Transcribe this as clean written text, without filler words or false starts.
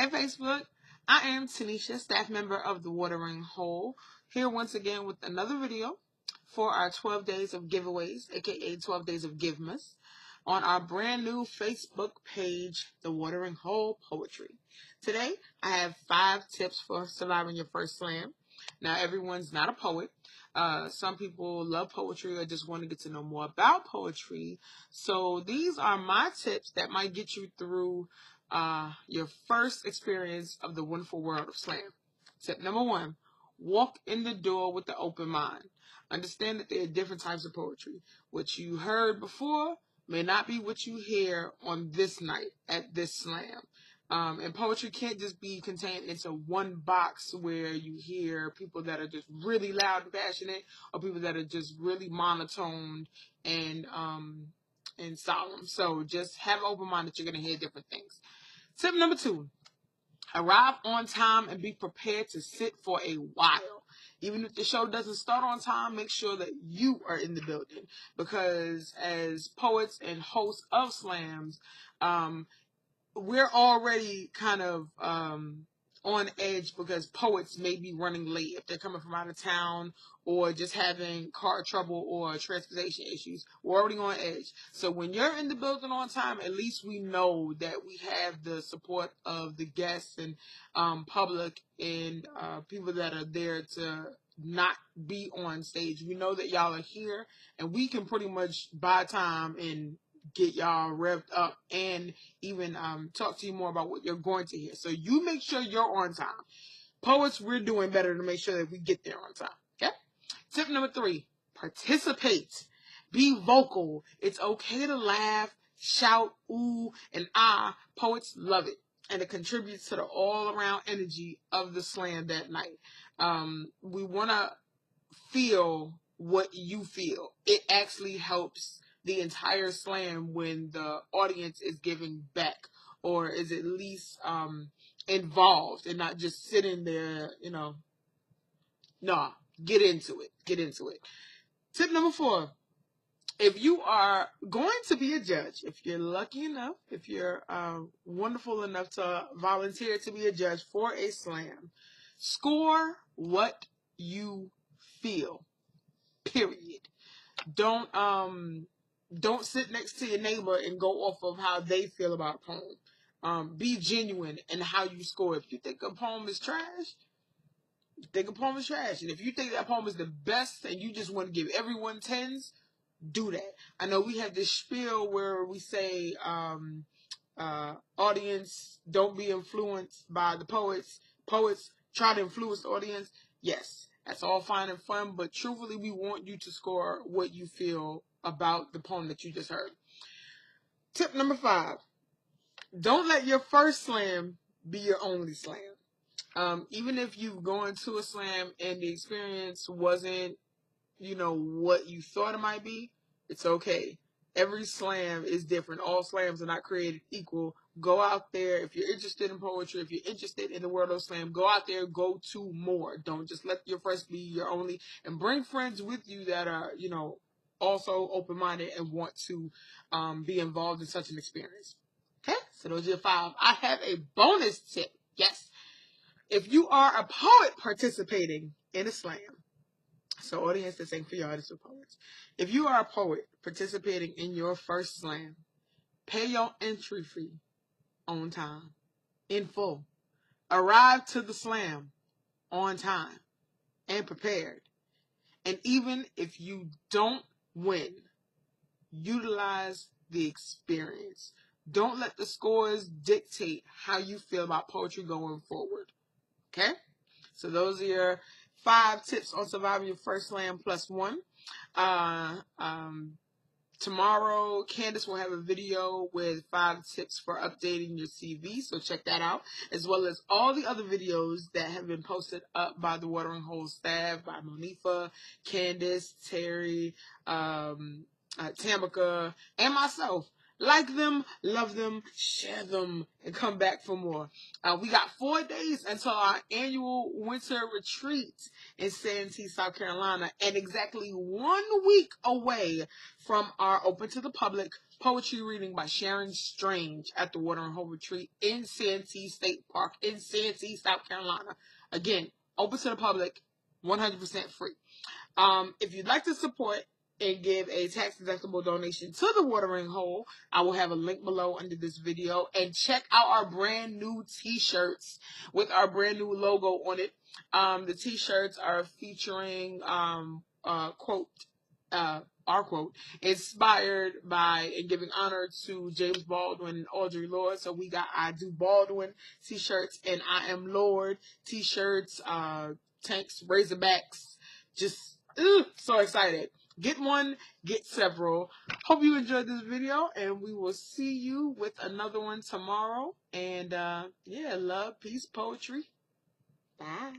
Hey Facebook, I am Tanisha, staff member of the Watering Hole, here once again with another video for our 12 days of giveaways, aka 12 days of Givemas, on our brand new Facebook page, The Watering Hole Poetry. Today, I have 5 tips for surviving your first slam. Now, everyone's not a poet. Some people love poetry or just want to get to know more about poetry. So these are my tips that might get you through your first experience of the wonderful world of slam. Tip number 1, walk in the door with an open mind. Understand that there are different types of poetry. What you heard before may not be what you hear on this night at this slam. And poetry can't just be contained into one box where you hear people that are just really loud and passionate or people that are just really monotone and solemn. So just have an open mind that you're going to hear different things. Tip number 2, arrive on time and be prepared to sit for a while. Even if the show doesn't start on time, make sure that you are in the building, because as poets and hosts of slams, we're already kind of on edge because poets may be running late if they're coming from out of town or just having car trouble or transportation issues. We're already on edge. So when you're in the building on time, at least we know that we have the support of the guests and public and people that are there to not be on stage. We know that y'all are here and we can pretty much buy time and get y'all revved up and even talk to you more about what you're going to hear. So you make sure you're on time. Poets, we're doing better to make sure that we get there on time. Okay? Tip number 3, participate. Be vocal. It's okay to laugh, shout, ooh, and ah. Poets love it. And it contributes to the all-around energy of the slam that night. We want to feel what you feel. It actually helps the entire slam when the audience is giving back or is at least involved and not just sitting there, get into it. Tip number 4, if you are going to be a judge, if you're lucky enough, if you're wonderful enough to volunteer to be a judge for a slam, score what you feel, period. Don't sit next to your neighbor and go off of how they feel about a poem. Be genuine in how you score. If you think a poem is trash, think a poem is trash. And if you think that poem is the best and you just want to give everyone 10s, do that. I know we have this spiel where we say, audience, don't be influenced by the poets. Poets try to influence the audience. Yes, that's all fine and fun, but truthfully, we want you to score what you feel about the poem that you just heard. Tip number 5, don't let your first slam be your only slam. Even if you've gone to a slam and the experience wasn't, what you thought it might be, it's okay. Every slam is different. All slams are not created equal. Go out there. If you're interested in poetry, if you're interested in the world of slam, go out there, go to more. Don't just let your first be your only, and bring friends with you that are, also open-minded and want to be involved in such an experience. Okay, so those are your 5. I have a bonus tip. Yes. If you are a poet participating in a slam, so audience, this ain't for y'all, this is for poets. If you are a poet participating in your first slam, pay your entry fee on time, in full. Arrive to the slam on time and prepared. And even if you don't win, utilize the experience. Don't let the scores dictate how you feel about poetry going forward. Okay? So those are your 5 tips on surviving your first slam plus 1. Tomorrow, Candace will have a video with 5 tips for updating your CV, so check that out, as well as all the other videos that have been posted up by the Watering Hole staff, by Monifa, Candace, Terry, Tamika, and myself. Like them, love them, share them, and come back for more. We got 4 days until our annual winter retreat in Santee, South Carolina, and exactly 1 week away from our open to the public poetry reading by Sharon Strange at the Watering Hole Retreat in Santee State Park in Santee, South Carolina. Again, open to the public, 100% free. If you'd like to support and give a tax-deductible donation to the Watering Hole, I will have a link below under this video. And check out our brand new t-shirts with our brand new logo on it. The t-shirts are featuring quote, our quote, inspired by and giving honor to James Baldwin and Audre Lorde. So we got I Do Baldwin t-shirts and I Am Lord t-shirts, tanks, Razorbacks. Just so excited. Get one, get several. Hope you enjoyed this video, and we will see you with another one tomorrow. And yeah, love, peace, poetry. Bye.